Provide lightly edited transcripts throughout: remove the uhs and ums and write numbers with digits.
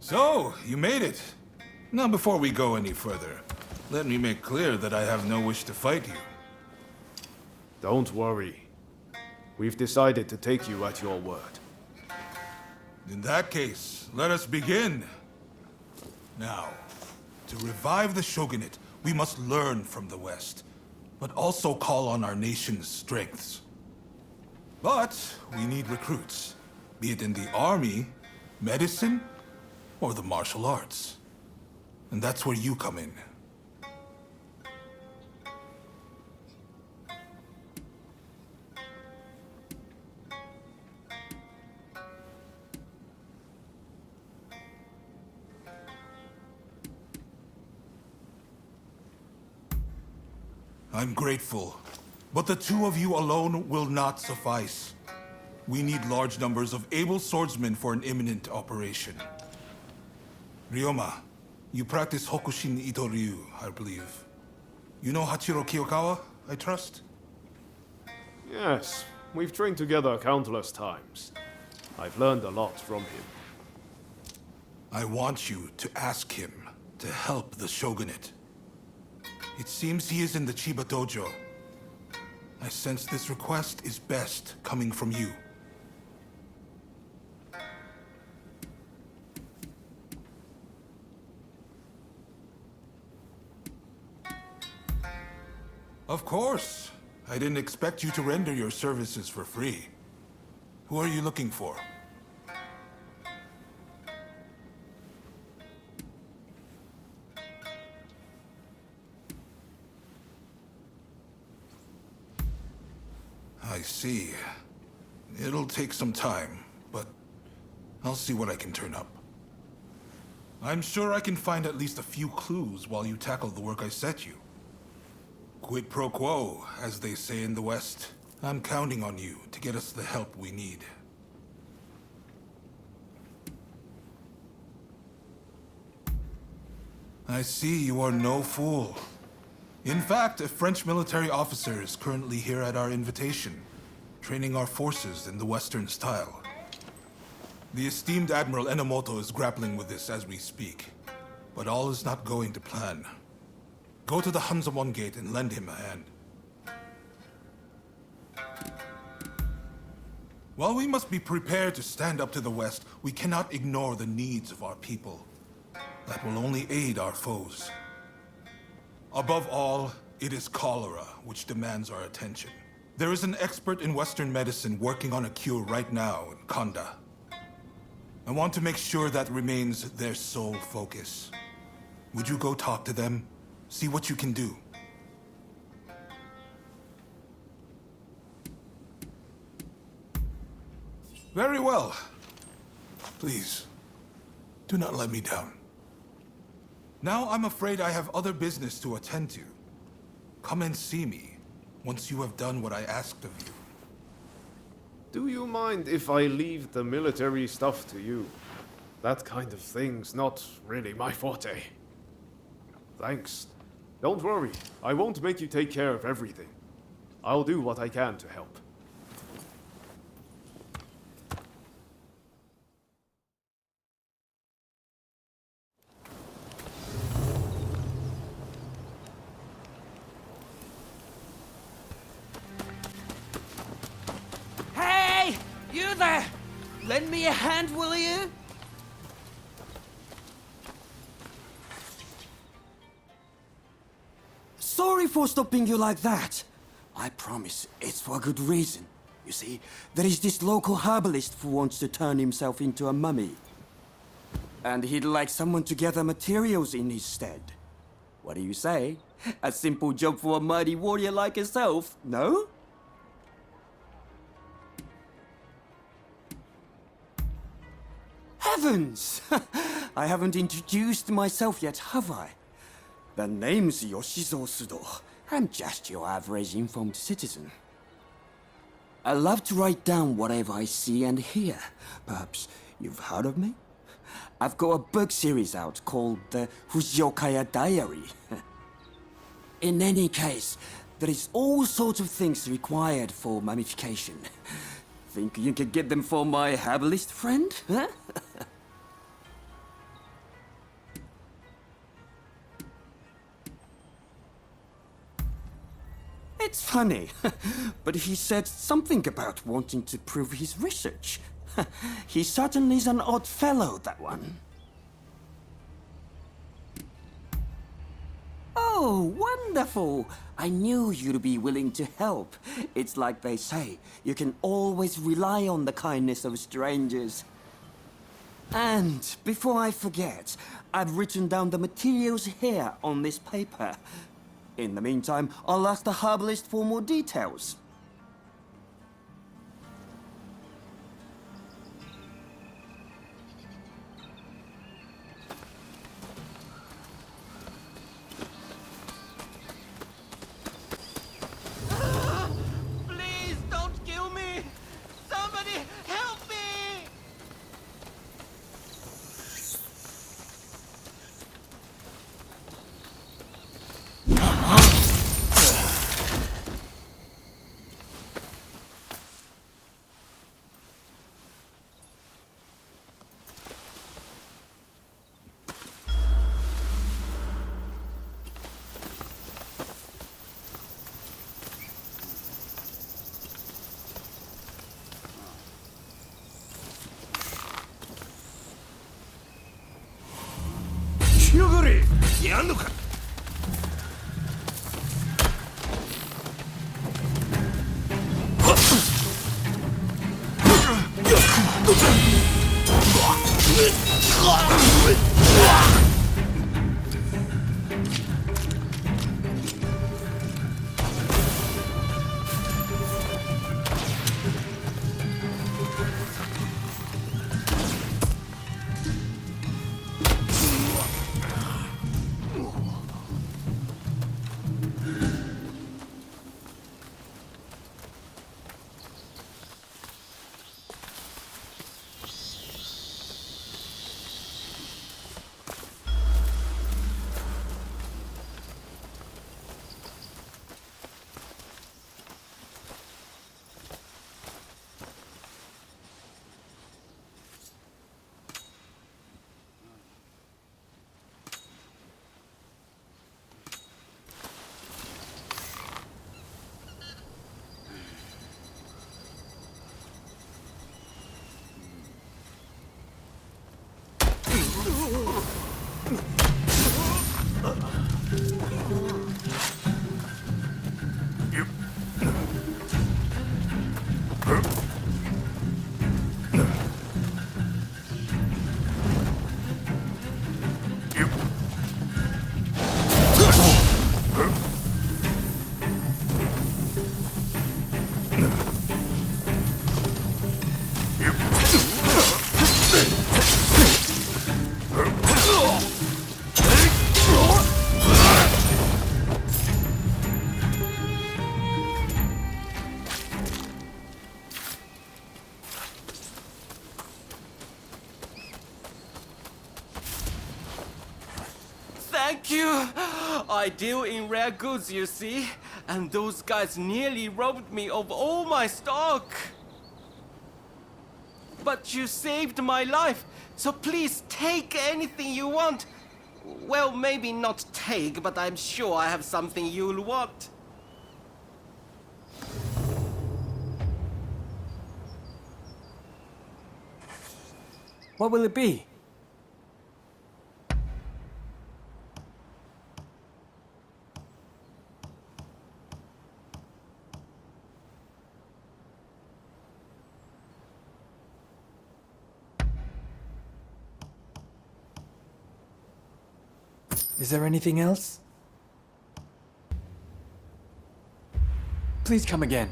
So, you made it. Now, before we go any further, let me make clear that I have no wish to fight you. Don't worry. We've decided to take you at your word. In that case, let us begin. Now, to revive the shogunate, we must learn from the West, but also call on our nation's strengths. But we need recruits, be it in the army, medicine, or the martial arts. And that's where you come in. I'm grateful, but the two of you alone will not suffice. We need large numbers of able swordsmen for an imminent operation. Ryoma, you practice Hokushin Ito-ryu, I believe. You know Hachiro Kiyokawa, I trust? Yes, we've trained together countless times. I've learned a lot from him. I want you to ask him to help the shogunate. It seems he is in the Chiba dojo. I sense this request is best coming from you. Of course. I didn't expect you to render your services for free. Who are you looking for? I see. It'll take some time, but I'll see what I can turn up. I'm sure I can find at least a few clues while you tackle the work I set you. Quid pro quo, as they say in the West. I'm counting on you to get us the help we need. I see you are no fool. In fact, a French military officer is currently here at our invitation, training our forces in the Western style. The esteemed Admiral Enomoto is grappling with this as we speak, but all is not going to plan. Go to the Hanzamon Gate and lend him a hand. While we must be prepared to stand up to the West, we cannot ignore the needs of our people. That will only aid our foes. Above all, it is cholera which demands our attention. There is an expert in Western medicine working on a cure right now in Kanda. I want to make sure that remains their sole focus. Would you go talk to them? See what you can do. Very well. Please, do not let me down. Now I'm afraid I have other business to attend to. Come and see me once you have done what I asked of you. Do you mind if I leave the military stuff to you? That kind of thing's not really my forte. Thanks. Don't worry, I won't make you take care of everything. I'll do what I can to help. Hey! You there! Lend me a hand, will you? Sorry for stopping you like that. I promise it's for a good reason. You see, there is this local herbalist who wants to turn himself into a mummy. And he'd like someone to gather materials in his stead. What do you say? A simple job for a mighty warrior like yourself, no? Heavens! I haven't introduced myself yet, have I? The name's Yoshizo Sudo. I'm just your average informed citizen. I love to write down whatever I see and hear. Perhaps you've heard of me? I've got a book series out called the Fujiokaya Diary. In any case, there is all sorts of things required for mummification. Think you could get them for my herbalist friend, huh? It's funny, but he said something about wanting to prove his research. He certainly is an odd fellow, that one. Oh, wonderful! I knew you'd be willing to help. It's like they say, you can always rely on the kindness of strangers. And before I forget, I've written down the materials here on this paper. In the meantime, I'll ask the herbalist for more details. Please don't kill me! Somebody help me! Thank you! I deal in rare goods, you see, and those guys nearly robbed me of all my stock. But you saved my life, so please take anything you want. Well, maybe not take, but I'm sure I have something you'll want. What will it be? Is there anything else? Please come again.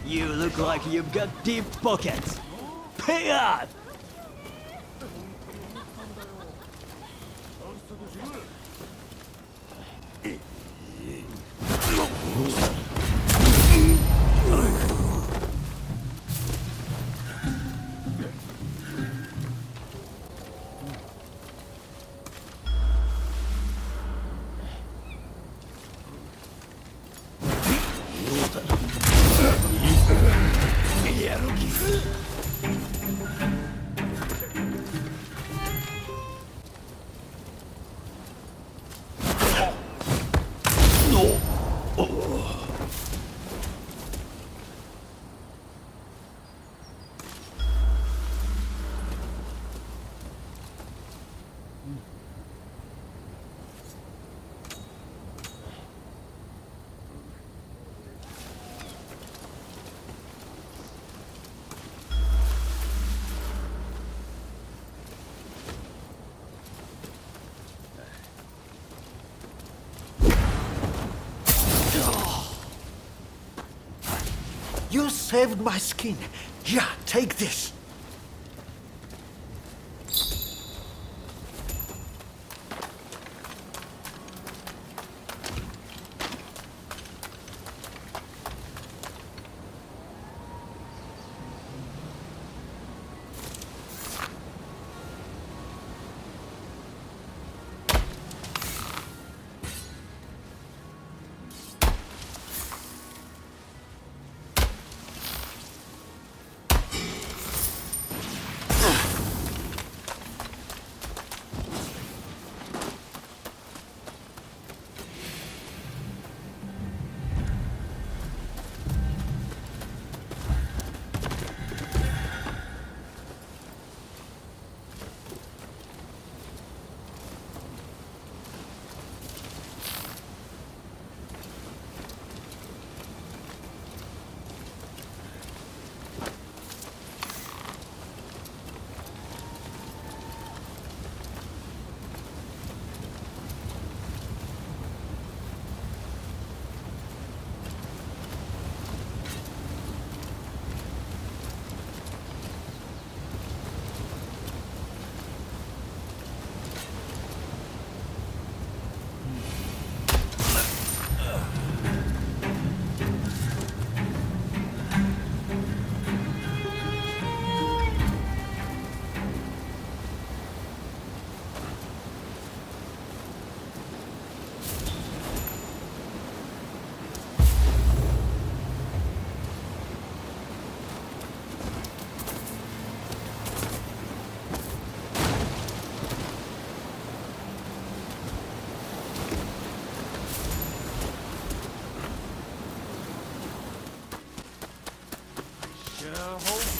You look like you've got deep pockets. Pay up! You saved my skin. Here, take this.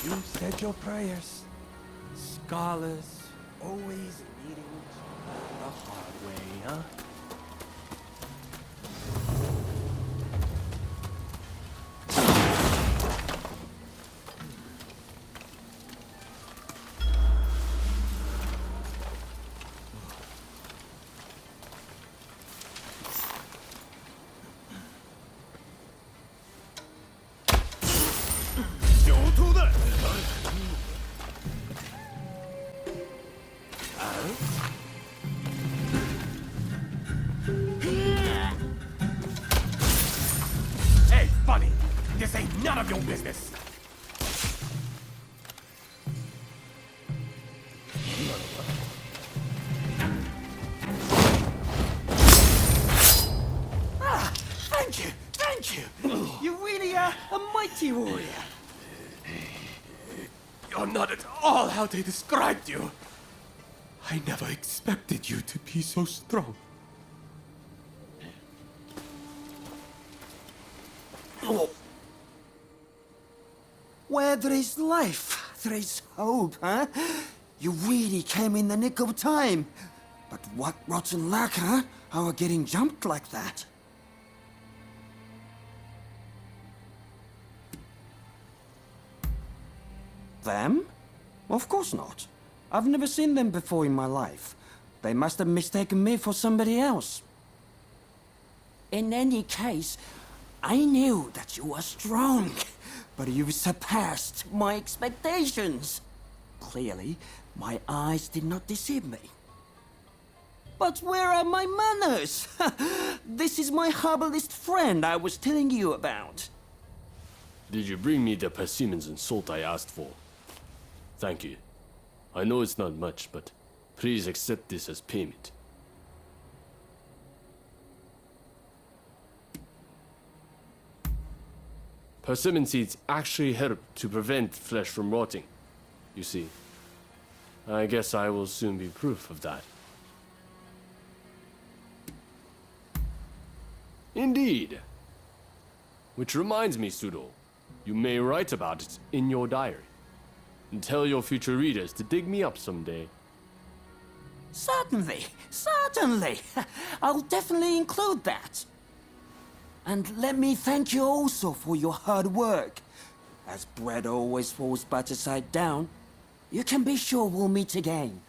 You said your prayers. Scholars always needing The hard way, huh? Hey, buddy! This ain't none of your business! Thank you! Thank you! You really are a mighty warrior. You're not at all how they described you. I never expected you to be so strong. Where there is life, there is hope, huh? You really came in the nick of time. But what rotten luck, huh? How are getting jumped like that? Them? Of course not. I've never seen them before in my life. They must have mistaken me for somebody else. In any case, I knew that you were strong. but you've surpassed my expectations. Clearly, my eyes did not deceive me. But where are my manners? This is my herbalist friend I was telling you about. Did you bring me the persimmons and salt I asked for? Thank you. I know it's not much, but please accept this as payment. Persimmon seeds actually help to prevent flesh from rotting. You see, I guess I will soon be proof of that. Indeed. Which reminds me, Pseudo, you may write about it in your diary. And tell your future readers to dig me up someday. Certainly, certainly. I'll definitely include that. And let me thank you also for your hard work. As bread always falls butter side down, you can be sure we'll meet again.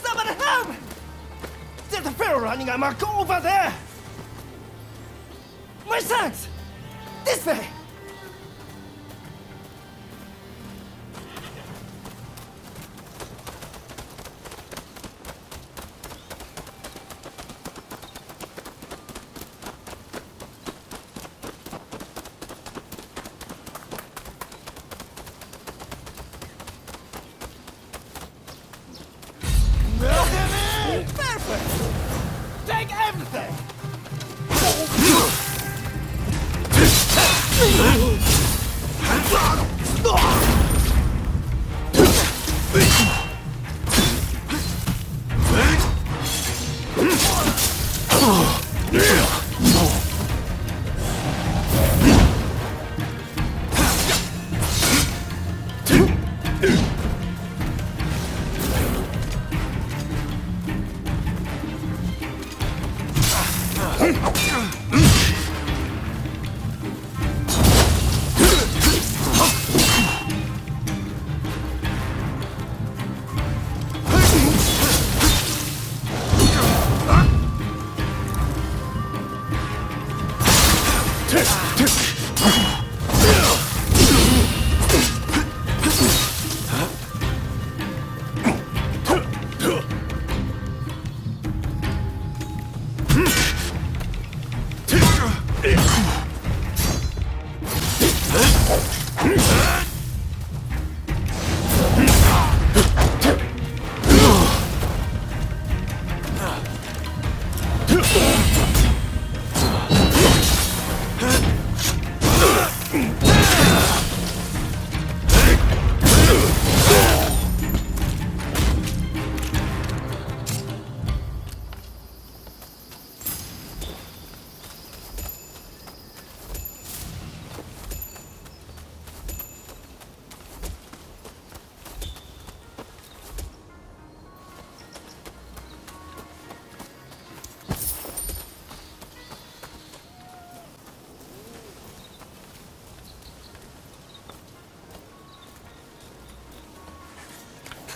Somebody help! There's a feral running amok over there! My sons! This way! Perfect! Take everything!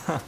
Huh.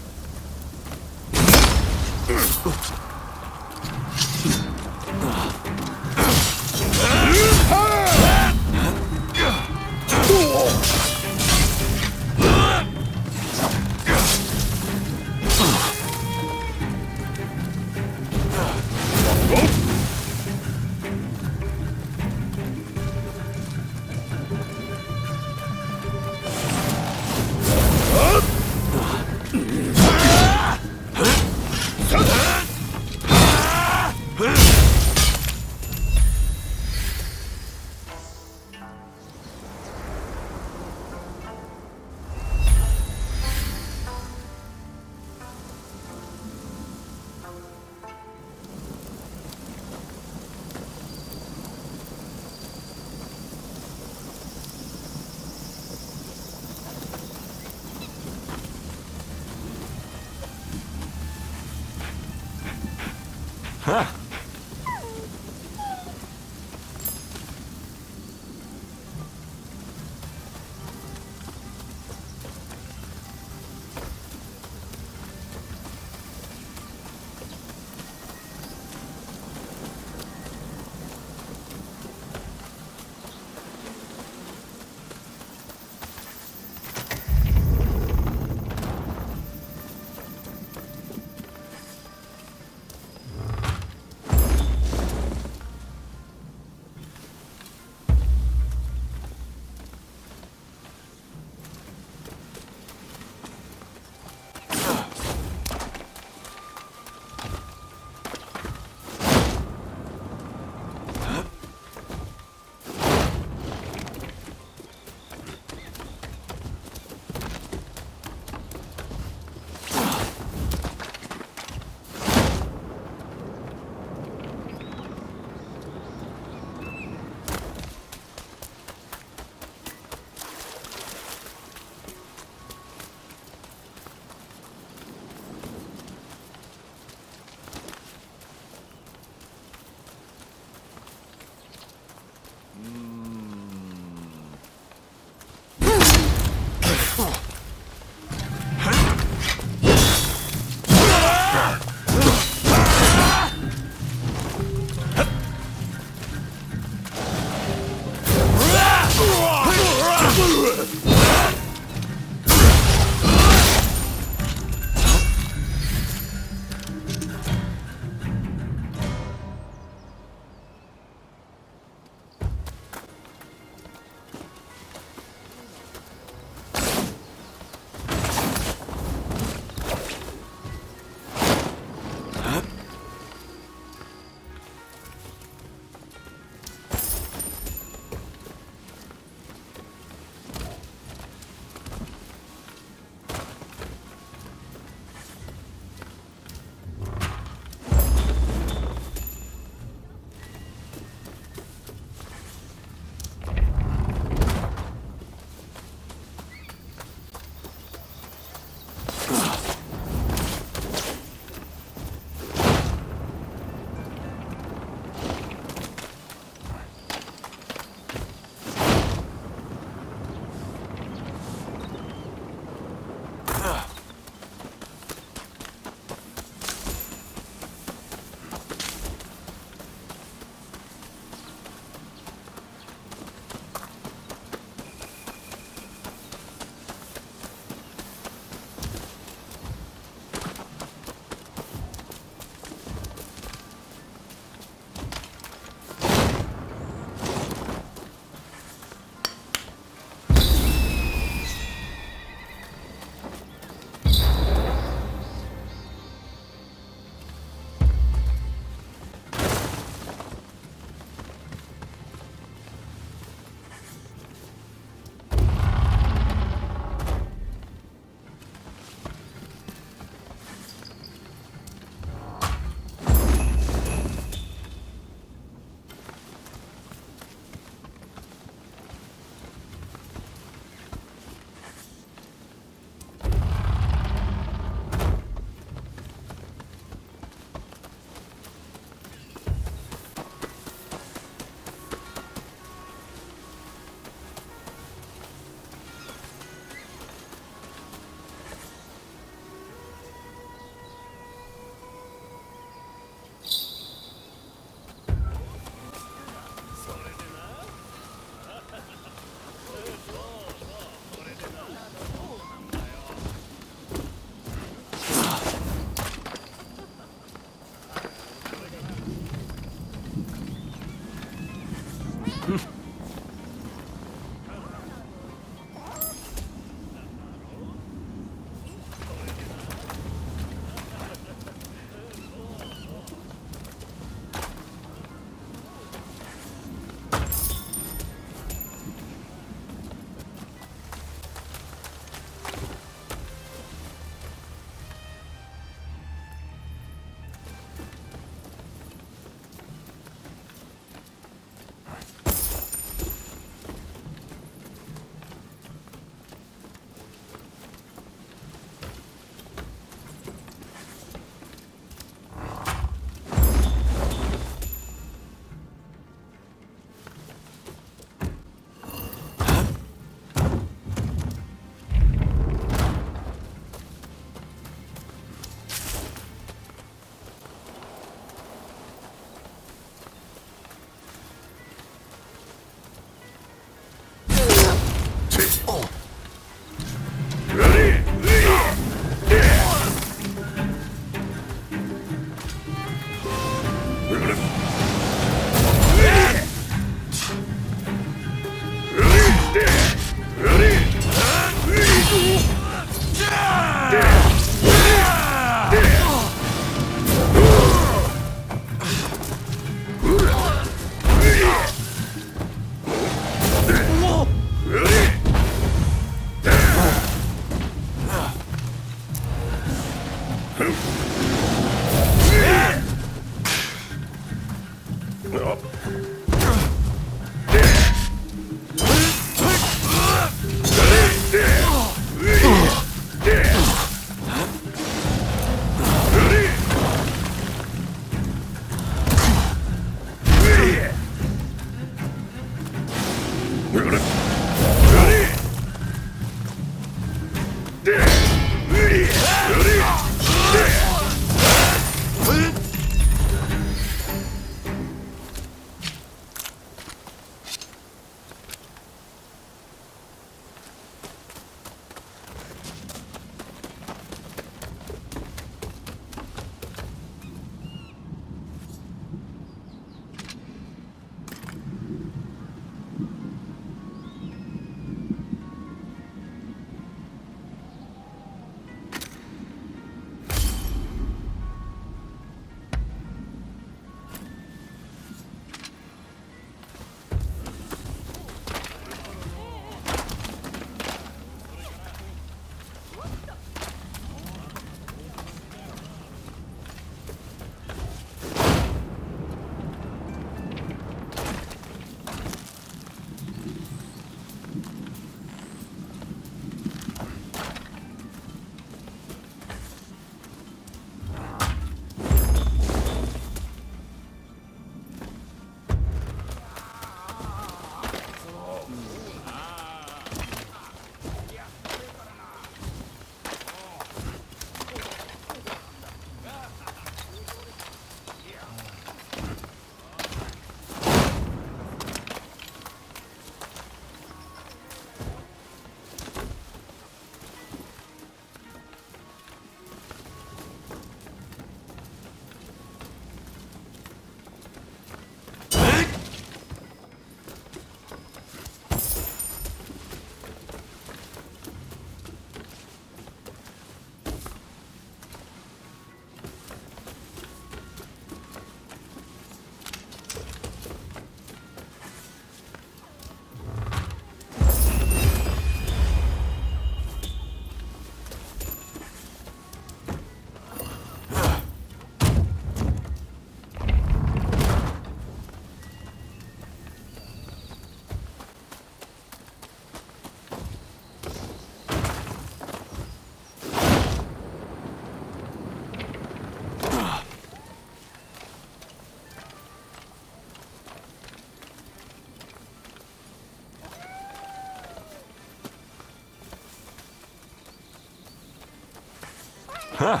Huh.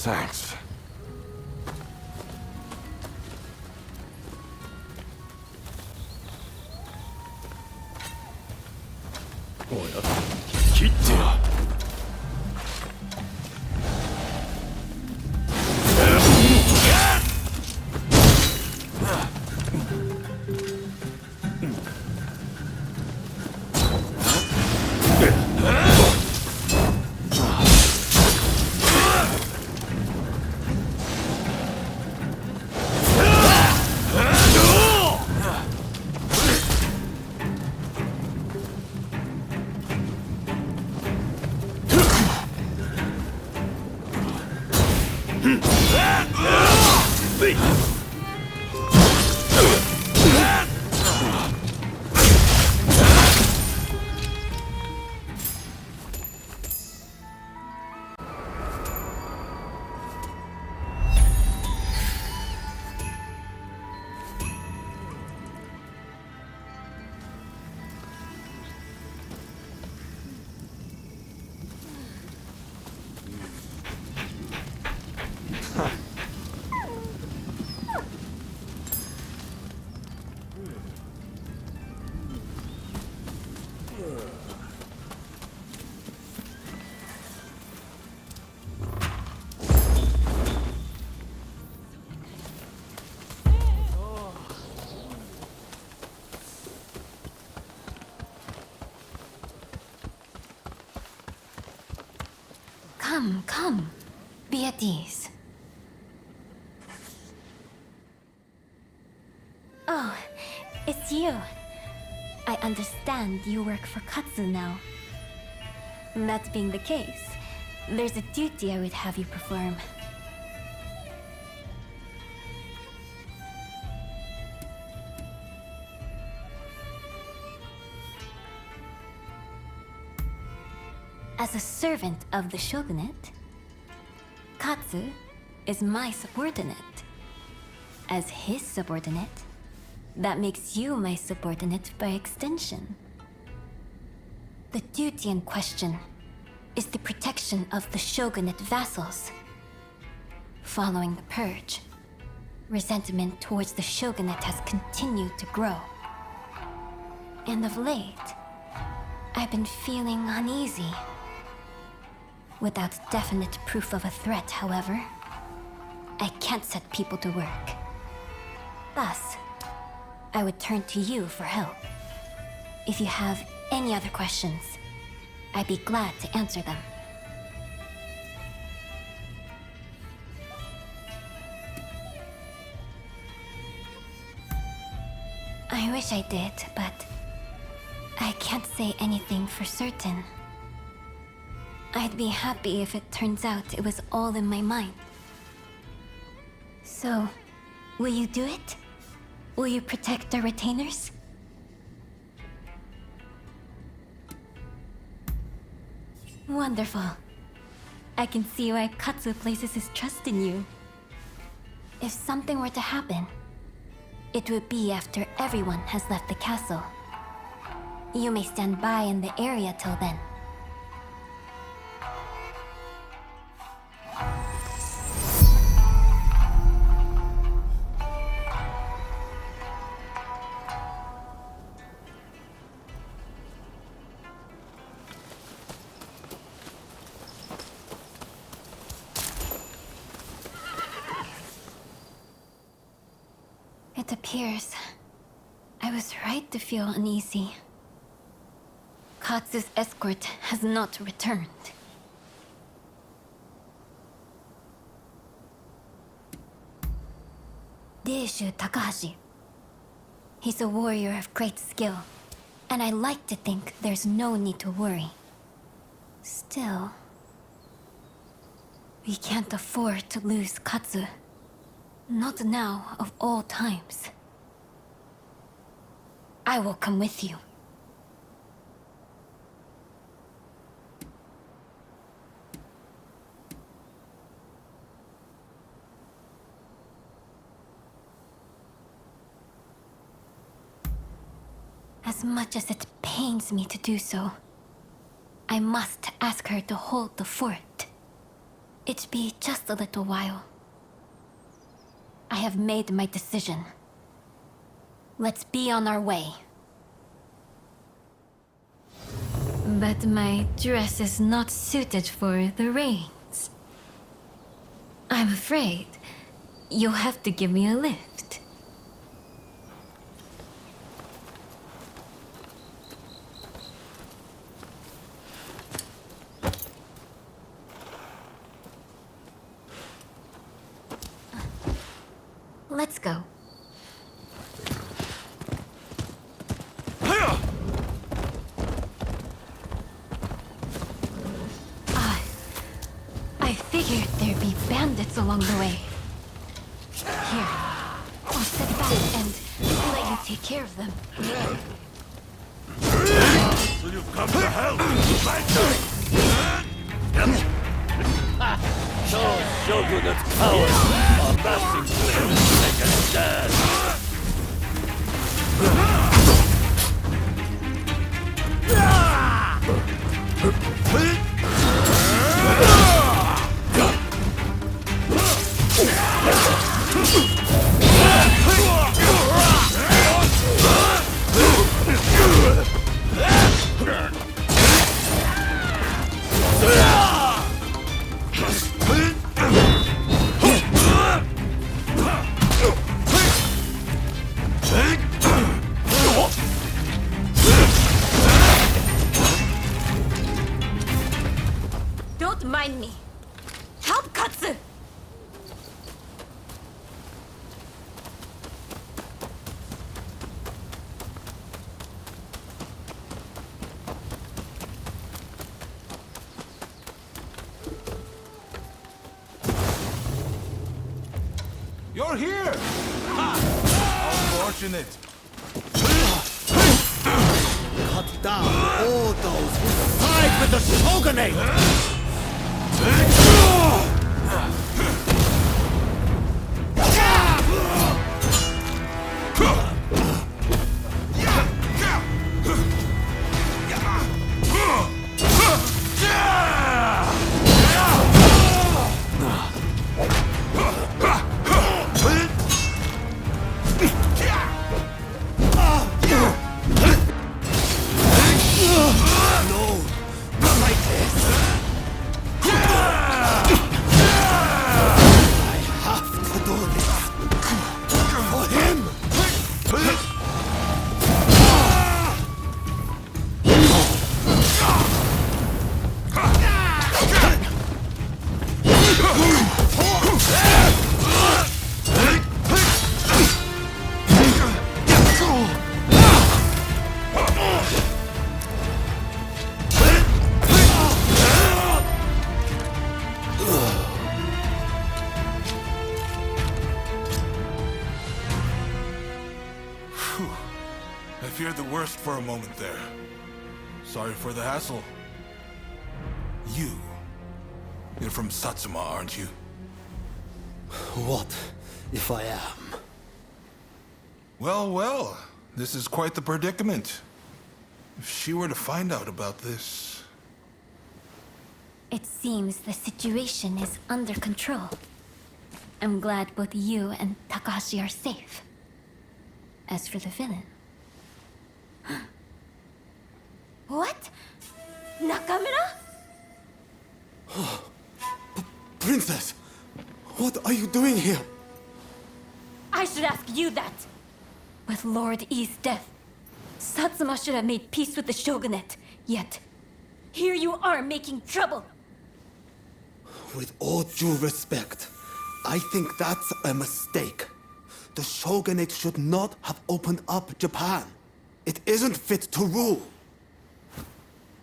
Thanks. Come, come. Be at ease. Oh, it's you. I understand you work for Katsu now. That being the case, there's a duty I would have you perform. As a servant of the shogunate, Katsu is my subordinate. As his subordinate, that makes you my subordinate by extension. The duty in question is the protection of the shogunate vassals. Following the purge, resentment towards the shogunate has continued to grow. And of late, I've been feeling uneasy. Without definite proof of a threat, however, I can't set people to work. Thus, I would turn to you for help. If you have any other questions, I'd be glad to answer them. I wish I did, but I can't say anything for certain. I'd be happy if it turns out it was all in my mind. So, will you do it? Will you protect our retainers? Wonderful. I can see why Katsu places his trust in you. If something were to happen, it would be after everyone has left the castle. You may stand by in the area till then. It appears I was right to feel uneasy. Katsu's escort has not returned. Deishu Takahashi. He's a warrior of great skill, and I like to think there's no need to worry. Still, we can't afford to lose Katsu. Not now, of all times. I will come with you. As much as it pains me to do so, I must ask her to hold the fort. It be just a little while. I have made my decision. Let's be on our way. But my dress is not suited for the rains. I'm afraid you'll have to give me a lift. Let's go. I figured there'd be bandits along the way. Here, I'll sit back and let you take care of them. So you've come to help, my Those Shogunate cowards are massing players to make a stand. Don't mind me. Help Katsu! You're here! Ha! How fortunate! Cut down all those who side with the Shogunate! I feared the worst for a moment there. Sorry for the hassle. You're from Satsuma, aren't you? What if I am? Well, well, this is quite the predicament. If she were to find out about this... It seems the situation is under control. I'm glad both you and Takahashi are safe. As for the villain... What? Nakamura? Princess! What are you doing here? I should ask you that! With Lord E's death, Satsuma should have made peace with the Shogunate. Yet, here you are making trouble! With all due respect, I think that's a mistake. The Shogunate should not have opened up Japan. It isn't fit to rule.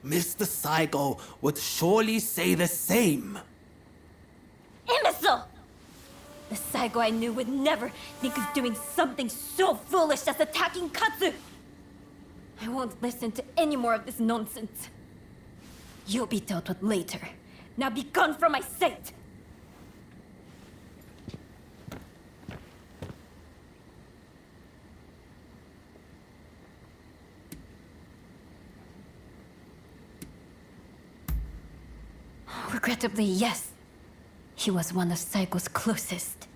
Mr. Saigo would surely say the same. Imbecile! The Saigo I knew would never think of doing something so foolish as attacking Katsu! I won't listen to any more of this nonsense. You'll be dealt with later. Now be gone from my sight! Regrettably, yes. He was one of Saigo's closest.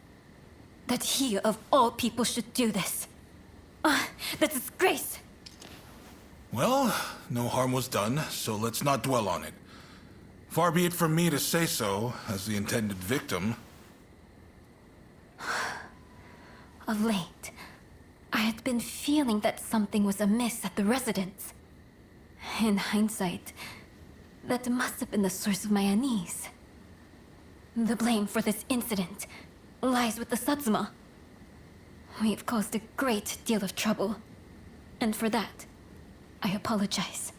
That he, of all people, should do this. The disgrace! Well, no harm was done, so let's not dwell on it. Far be it from me to say so, as the intended victim. Of late, I had been feeling that something was amiss at the residence. In hindsight, that must have been the source of my unease. The blame for this incident lies with the Satsuma. We've caused a great deal of trouble, and for that, I apologize.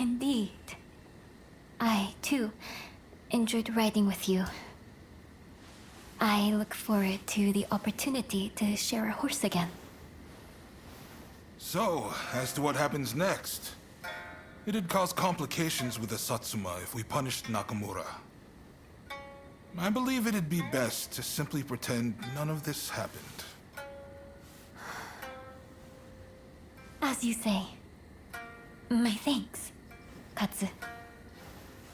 Indeed. I, too, enjoyed riding with you. I look forward to the opportunity to share a horse again. So, as to what happens next. It'd cause complications with the Satsuma if we punished Nakamura. I believe it'd be best to simply pretend none of this happened. As you say. My thanks, Katsu.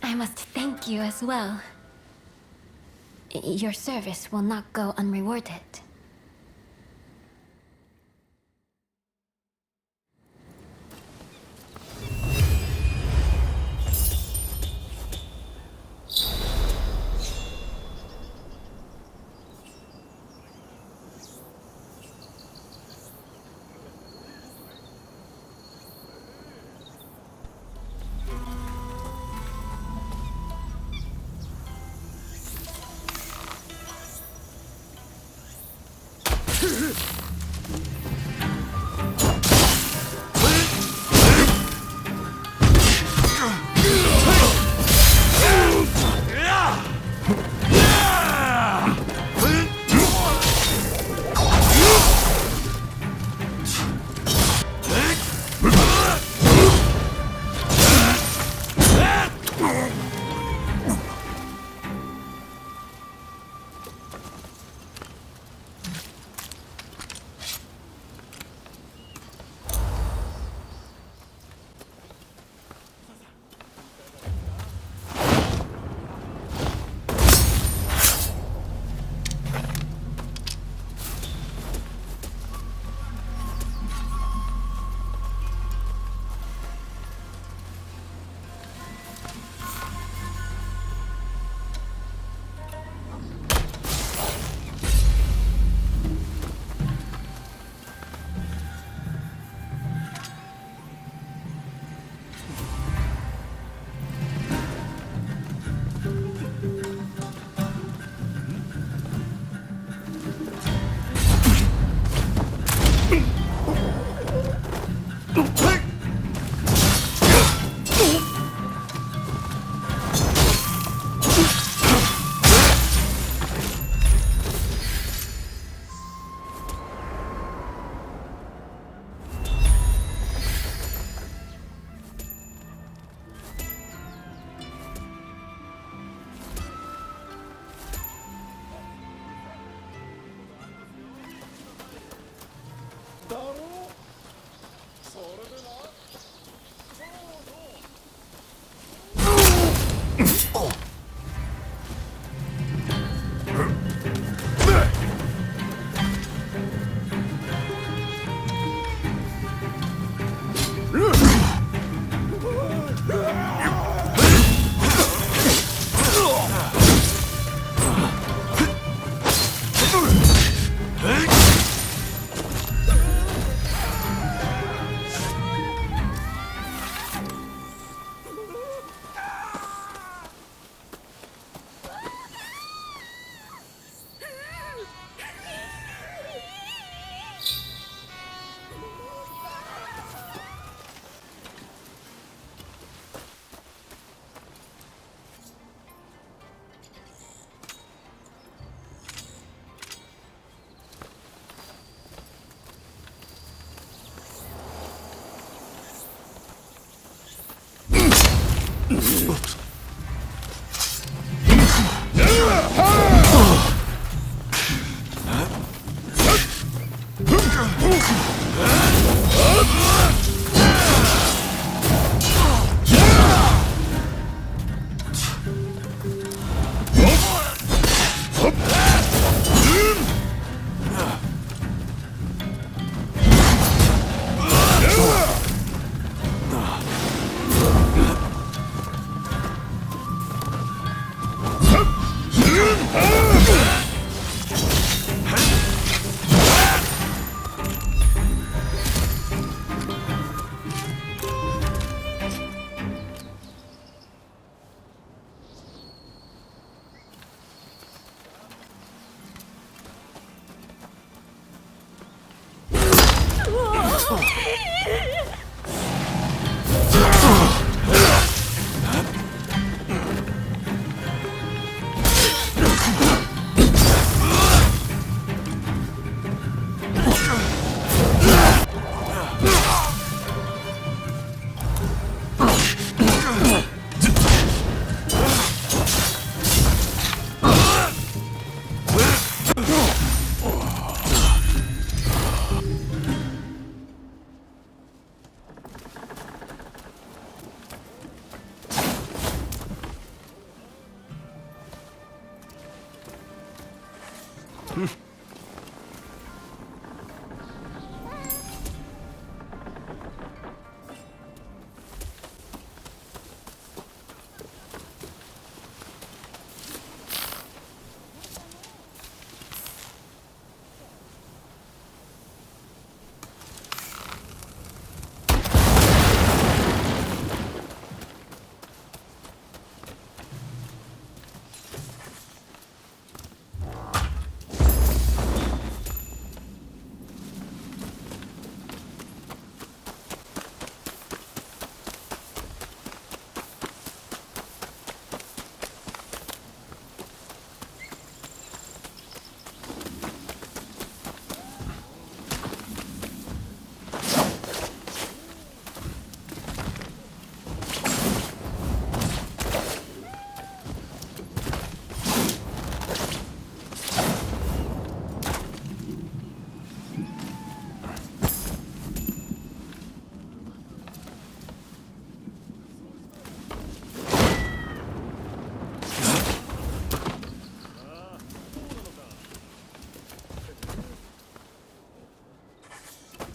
I must thank you as well. Your service will not go unrewarded.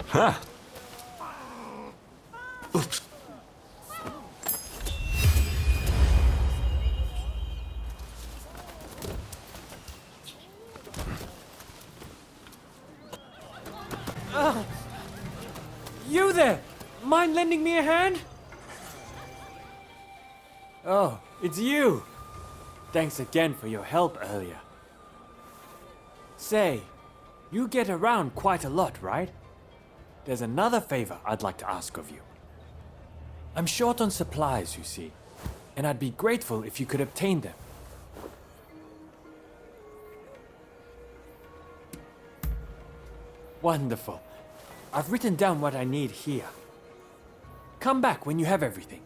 Huh. Oops. You there! Mind lending me a hand? Oh, it's you! Thanks again for your help earlier. Say, you get around quite a lot, right? There's another favor I'd like to ask of you. I'm short on supplies, you see, and I'd be grateful if you could obtain them. Wonderful. I've written down what I need here. Come back when you have everything.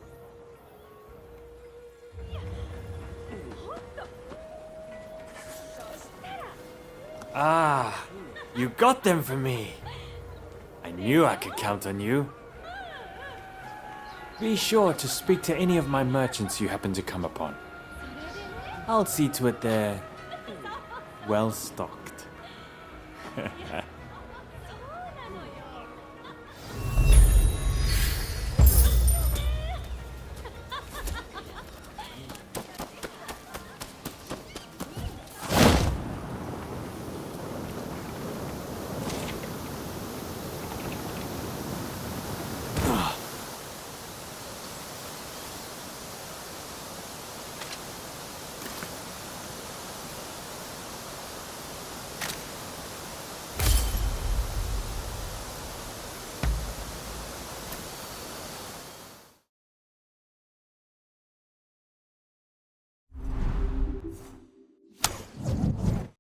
Ah, you got them for me. I knew I could count on you. Be sure to speak to any of my merchants you happen to come upon. I'll see to it they're well stocked.